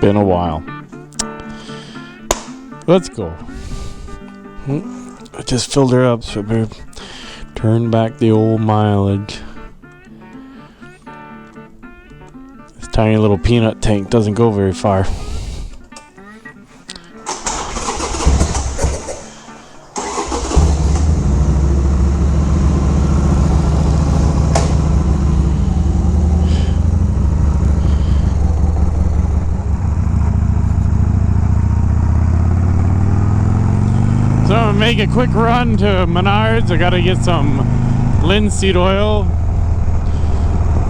Been a while. Let's go. I just filled her up, so I better turn back the old mileage. This tiny little peanut tank doesn't go very far. So I'm gonna make a quick run to Menards. I gotta get some linseed oil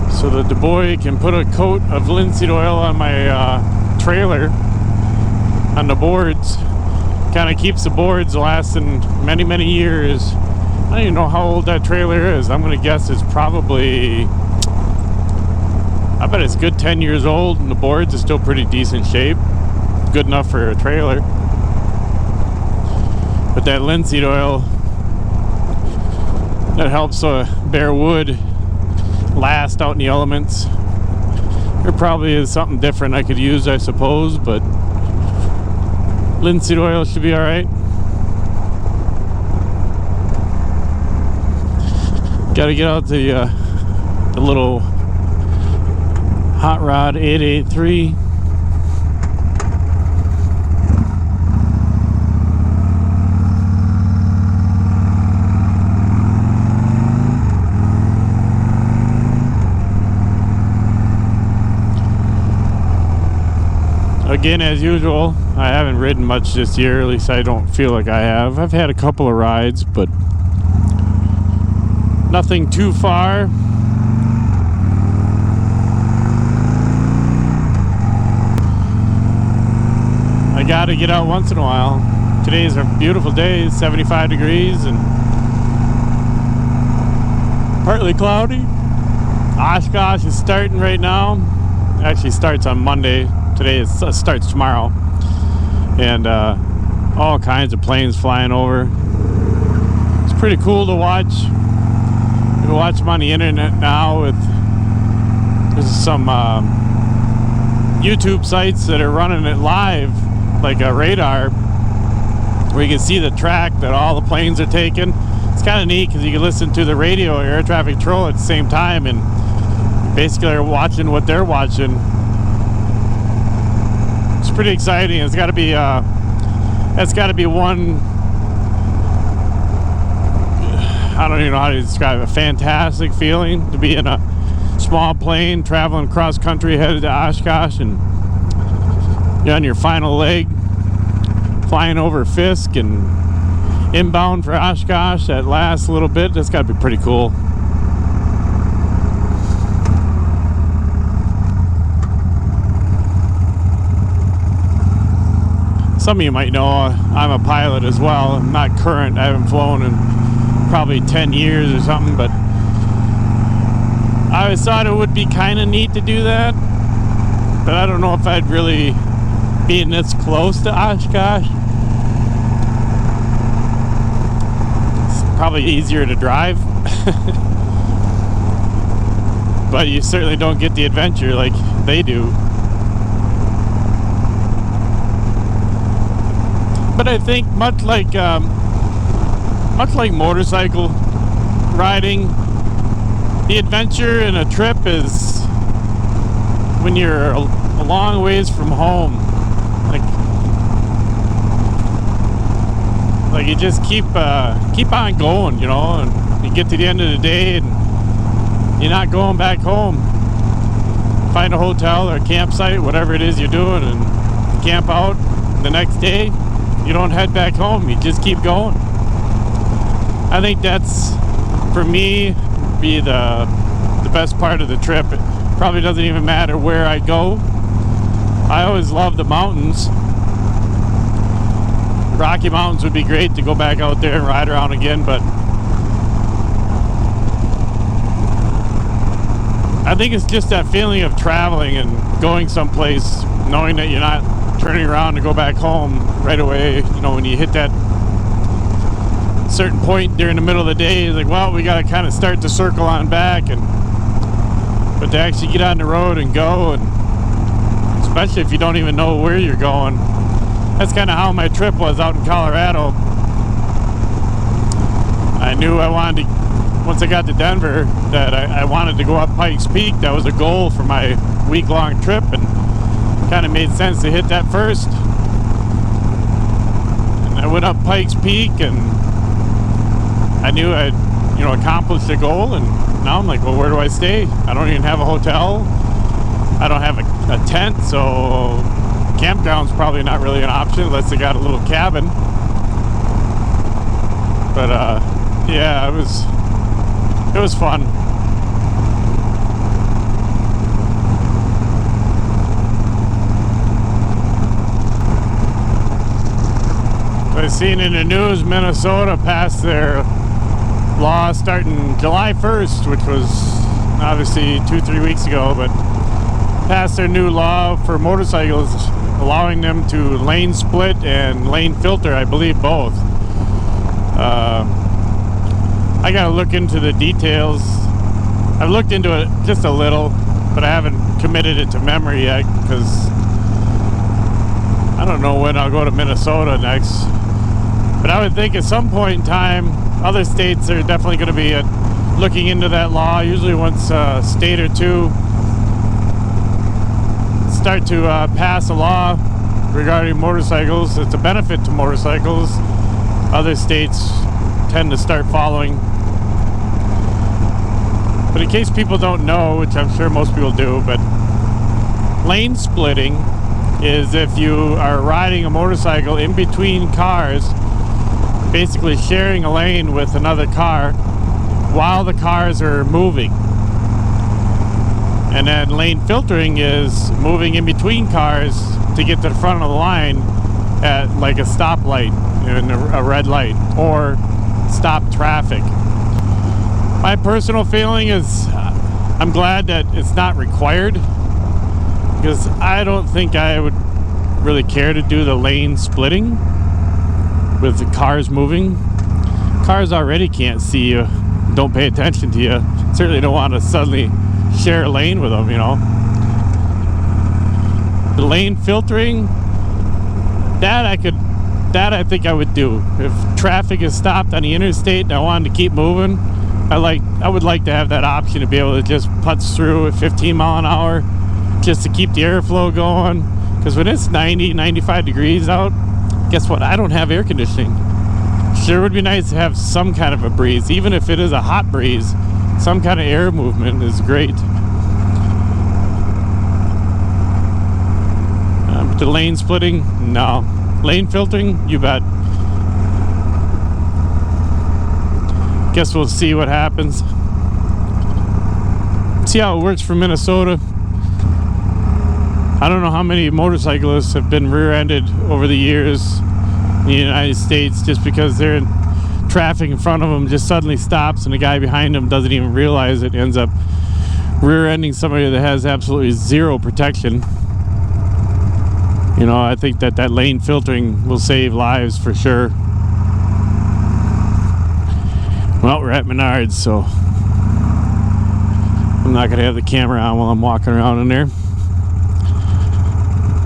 so that the boy can put a coat of linseed oil on my trailer, on the boards. Kind of keeps the boards lasting many, many years. I don't even know how old that trailer is. I'm gonna guess it's probably, I bet it's good 10 years old, and the boards are still pretty decent shape. Good enough for a trailer. But that linseed oil, that helps bare wood last out in the elements. There probably is something different I could use, I suppose, but linseed oil should be alright. Gotta get out the little Hot Rod 883. Again, as usual, I haven't ridden much this year, at least I don't feel like I have. I've had a couple of rides, but nothing too far. I gotta get out once in a while. Today's a beautiful day, 75 degrees and partly cloudy. Oshkosh is starting right now. Actually starts on Monday. Today starts tomorrow, and all kinds of planes flying over. It's pretty cool to watch. You can watch them on the internet now. There's some YouTube sites that are running it live, like a radar, where you can see the track that all the planes are taking. It's kind of neat because you can listen to the radio air traffic control at the same time, and basically are watching what they're watching. It's pretty exciting. It's got to be that's got to be one, I don't even know how to describe it, a fantastic feeling to be in a small plane traveling cross country headed to Oshkosh, and you're on your final leg flying over Fisk and inbound for Oshkosh that last little bit. That's got to be pretty cool. Some of you might know I'm a pilot as well. I'm not current. I haven't flown in probably 10 years or something, but I always thought it would be kind of neat to do that. But I don't know if I'd really be this close to Oshkosh. It's probably easier to drive. But you certainly don't get the adventure like they do. But I think much like motorcycle riding, the adventure in a trip is when you're a long ways from home. Like you just keep on going, you know, and you get to the end of the day and you're not going back home. Find a hotel or a campsite, whatever it is you're doing, and camp out. The next day you don't head back home, you just keep going. I think that's, for me, be the best part of the trip. It probably doesn't even matter where I go. I always love the mountains. Rocky Mountains would be great to go back out there and ride around again, but I think it's just that feeling of traveling and going someplace, knowing that you're not turning around to go back home right away. You know, when you hit that certain point during the middle of the day, it's like, well, we got to kind of start to circle on back, but to actually get on the road and go, and it's especially if you don't even know where you're going. That's kind of how my trip was out in Colorado. I knew I wanted to, once I got to Denver, that I wanted to go up Pikes Peak. That was a goal for my week-long trip, and kind of made sense to hit that first. And I went up Pikes Peak, and I knew I'd, accomplished the goal, and now I'm like, well, where do I stay? I don't even have a hotel. I don't have a tent, so campground's probably not really an option unless they got a little cabin. But yeah, it was fun. I've seen in the news Minnesota passed their law starting July 1st, which was obviously 2-3 weeks ago, but passed their new law for motorcycles, allowing them to lane split and lane filter, I believe both. I gotta look into the details. I've looked into it just a little, but I haven't committed it to memory yet, because I don't know when I'll go to Minnesota next. But I would think at some point in time, other states are definitely going to be looking into that law. Usually once a state or two start to pass a law regarding motorcycles, it's a benefit to motorcycles. Other states tend to start following. But in case people don't know, which I'm sure most people do, but lane splitting is if you are riding a motorcycle in between cars, basically sharing a lane with another car while the cars are moving. And then lane filtering is moving in between cars to get to the front of the line at like a stoplight, a red light, or stop traffic. My personal feeling is I'm glad that it's not required, because I don't think I would really care to do the lane splitting with the cars moving. Cars already can't see you, don't pay attention to you. Certainly don't want to suddenly share a lane with them, The lane filtering, that I think I would do. If traffic is stopped on the interstate and I wanted to keep moving, I would like to have that option to be able to just putz through at 15 mile an hour just to keep the airflow going. Because when it's 90, 95 degrees out, guess what? I don't have air conditioning. Sure would be nice to have some kind of a breeze. Even if it is a hot breeze, some kind of air movement is great. The lane splitting, no. Lane filtering, you bet. Guess we'll see what happens. See how it works for Minnesota. I don't know how many motorcyclists have been rear-ended over the years in the United States just because they're in traffic in front of them just suddenly stops and the guy behind them doesn't even realize it, ends up rear-ending somebody that has absolutely zero protection. I think that lane filtering will save lives for sure. Well, we're at Menards, so I'm not going to have the camera on while I'm walking around in there.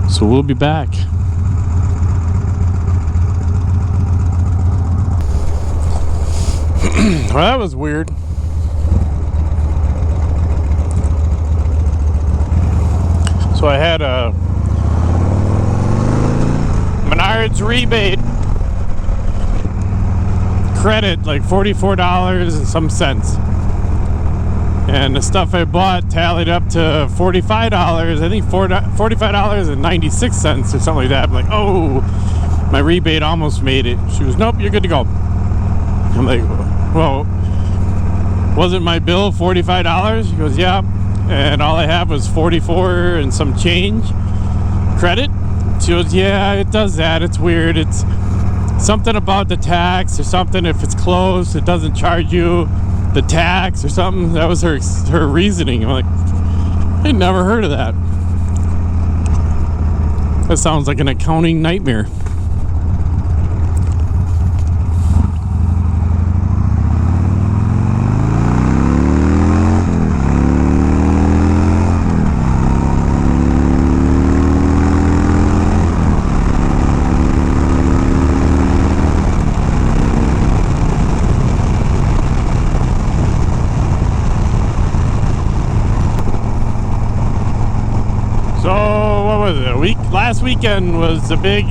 So we'll be back. Well, that was weird. So I had a Menards rebate credit, like $44 and some cents. And the stuff I bought tallied up to $45. I think $45.96 or something like that. I'm like, oh, my rebate almost made it. She was, nope, you're good to go. I'm like, well, wasn't my bill $45? She goes, yeah. And all I have was 44 and some change credit. She goes, yeah, it does that. It's weird. It's something about the tax or something. If it's closed, it doesn't charge you the tax or something. That was her reasoning. I'm like, I never heard of that. That sounds like an accounting nightmare. last weekend was the big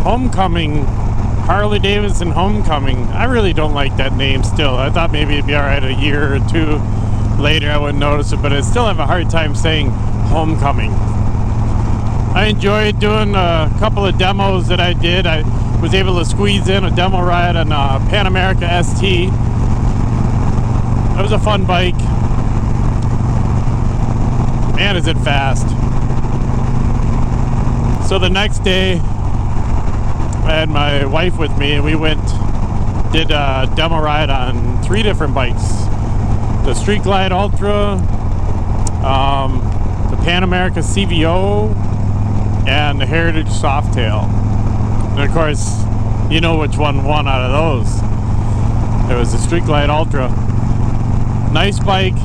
homecoming, Harley Davidson homecoming. I really don't like that name still. I thought maybe it'd be alright a year or two later, I wouldn't notice it, but I still have a hard time saying homecoming. I enjoyed doing a couple of demos that I did. I was able to squeeze in a demo ride on a Pan America ST. That was a fun bike. Man, is it fast. So the next day, I had my wife with me, and we did a demo ride on 3 different bikes. The Street Glide Ultra, the Pan America CVO, and the Heritage Softail. And of course, you know which one won out of those. It was the Street Glide Ultra. Nice bike.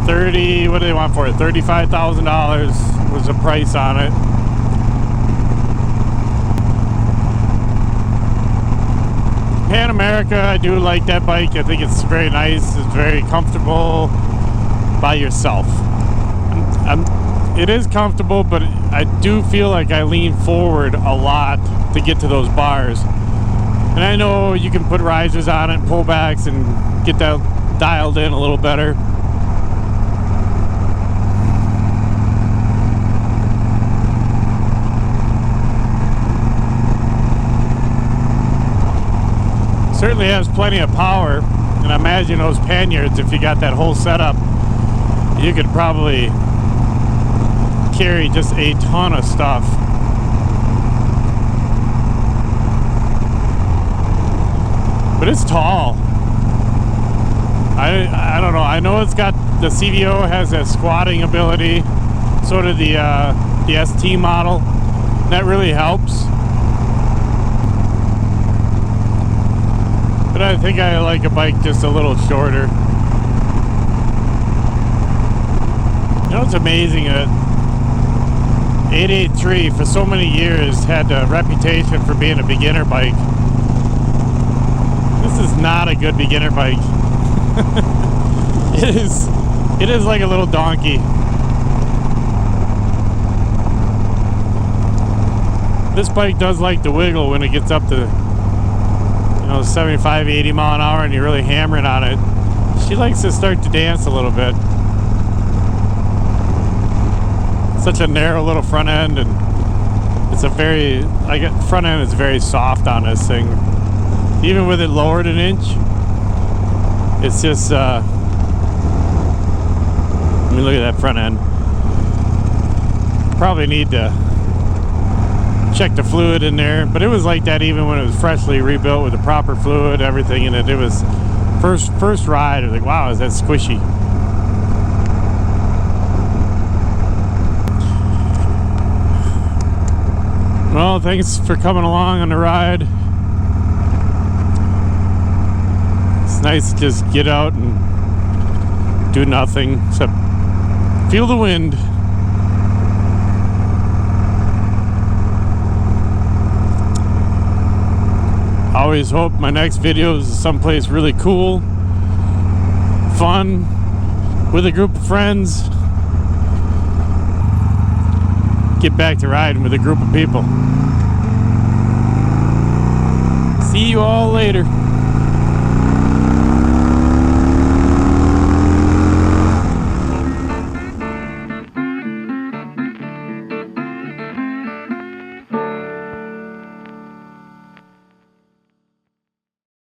What do they want for it? $35,000 was the price on it. Pan America, I do like that bike. I think it's very nice. It's very comfortable by yourself. It is comfortable, but I do feel like I lean forward a lot to get to those bars. And I know you can put risers on it, pullbacks, and get that dialed in a little better. Certainly has plenty of power, and I imagine those panniers, if you got that whole setup, you could probably carry just a ton of stuff. But it's tall. I don't know. I know it's got the CVO has a squatting ability, sort of the ST model. That really helps. But I think I like a bike just a little shorter. You know, it's amazing that 883 for so many years had a reputation for being a beginner bike. This is not a good beginner bike. It is like a little donkey. This bike does like to wiggle when it gets up to 75, 80 mile an hour and you're really hammering on it. She likes to start to dance a little bit. Such a narrow little front end, and it's front end is very soft on this thing. Even with it lowered an inch, it's just let me look at that front end. Probably need to check the fluid in there, but it was like that even when it was freshly rebuilt with the proper fluid, everything in it. It was first ride. I was like, wow, is that squishy? Well, thanks for coming along on the ride. It's nice to just get out and do nothing except feel the wind. I always hope my next video is someplace really cool, fun, with a group of friends. Get back to riding with a group of people. See you all later.